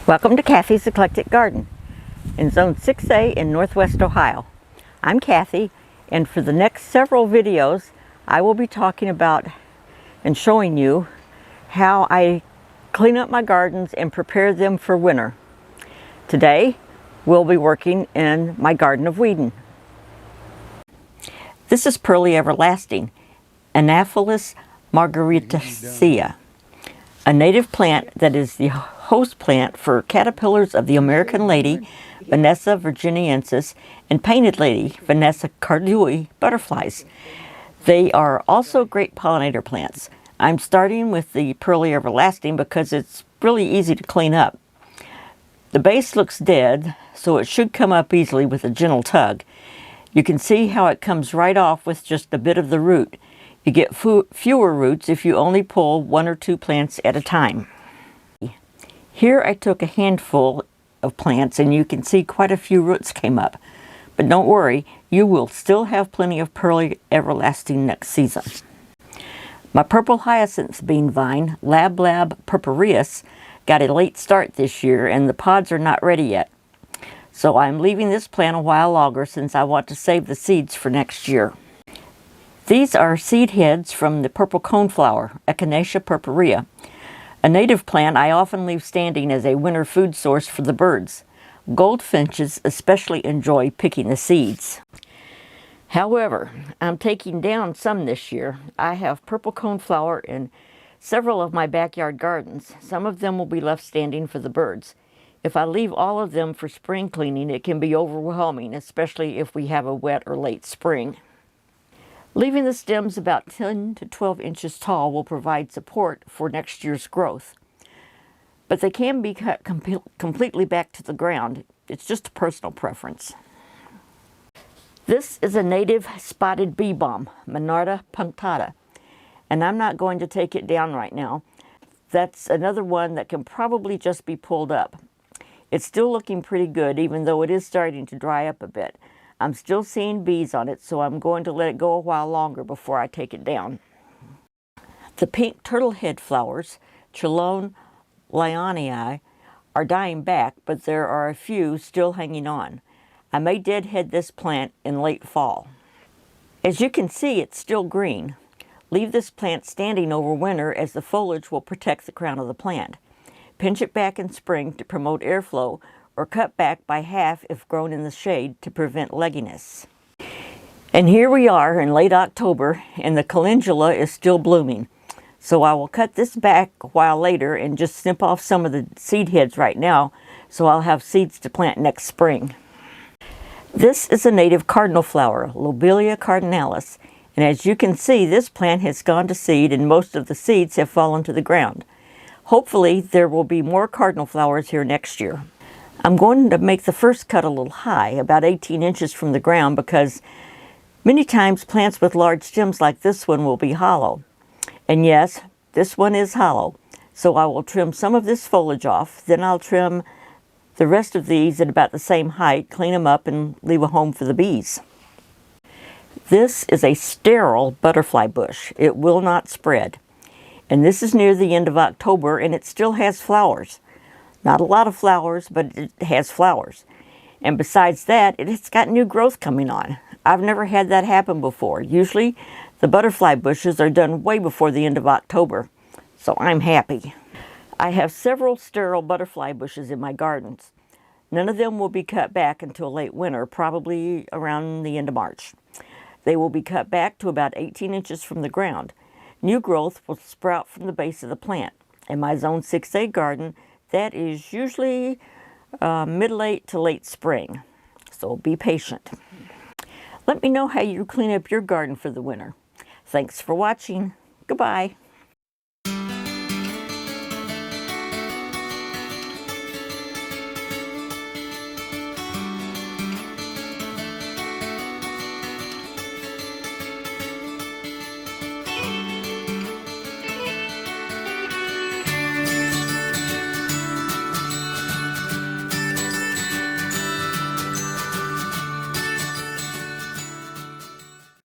Welcome to Cathy's Eclectic Garden in Zone 6A in Northwest Ohio. I'm Cathy, and for the next several videos I will be talking about and showing you how I clean up my gardens and prepare them for winter. Today we'll be working in my garden of weeding. This is Pearly Everlasting, Anaphyllus margaritaceae, a native plant that is the host plant for caterpillars of the American lady, Vanessa virginiensis, and painted lady, Vanessa cardui butterflies. They are also great pollinator plants. I'm starting with the Pearly Everlasting because it's really easy to clean up. The base looks dead, so it should come up easily with a gentle tug. You can see how it comes right off with just a bit of the root. You get fewer roots if you only pull one or two plants at a time. Here I took a handful of plants and you can see quite a few roots came up. But don't worry, you will still have plenty of Pearly Everlasting next season. My purple hyacinth bean vine, Lab purpureus, got a late start this year and the pods are not ready yet. So I'm leaving this plant a while longer since I want to save the seeds for next year. These are seed heads from the purple coneflower, Echinacea purpurea. A native plant I often leave standing as a winter food source for the birds. Goldfinches especially enjoy picking the seeds. However, I'm taking down some this year. I have purple coneflower in several of my backyard gardens. Some of them will be left standing for the birds. If I leave all of them for spring cleaning, it can be overwhelming, especially if we have a wet or late spring. Leaving the stems about 10 to 12 inches tall will provide support for next year's growth. But they can be cut completely back to the ground. It's just a personal preference. This is a native spotted bee balm, Monarda punctata, and I'm not going to take it down right now. That's another one that can probably just be pulled up. It's still looking pretty good, even though it is starting to dry up a bit. I'm still seeing bees on it, so I'm going to let it go a while longer before I take it down. The pink turtle head flowers, Chelone lyonii, are dying back, but there are a few still hanging on. I may deadhead this plant in late fall. As you can see, it's still green. Leave this plant standing over winter as the foliage will protect the crown of the plant. Pinch it back in spring to promote airflow, or cut back by half if grown in the shade to prevent legginess. And here we are in late October and the calendula is still blooming. So I will cut this back a while later and just snip off some of the seed heads right now so I'll have seeds to plant next spring. This is a native cardinal flower, Lobelia cardinalis, and as you can see, this plant has gone to seed and most of the seeds have fallen to the ground. Hopefully there will be more cardinal flowers here next year. I'm going to make the first cut a little high, about 18 inches from the ground, because many times plants with large stems like this one will be hollow. And yes, this one is hollow. So I will trim some of this foliage off, then I'll trim the rest of these at about the same height, clean them up, and leave a home for the bees. This is a sterile butterfly bush. It will not spread. And this is near the end of October and it still has flowers. Not a lot of flowers, but it has flowers. And besides that, it's got new growth coming on. I've never had that happen before. Usually, the butterfly bushes are done way before the end of October. So I'm happy. I have several sterile butterfly bushes in my gardens. None of them will be cut back until late winter, probably around the end of March. They will be cut back to about 18 inches from the ground. New growth will sprout from the base of the plant. In my Zone 6A garden, that is usually mid-late to late spring, so be patient. Let me know how you clean up your garden for the winter. Thanks for watching. Goodbye.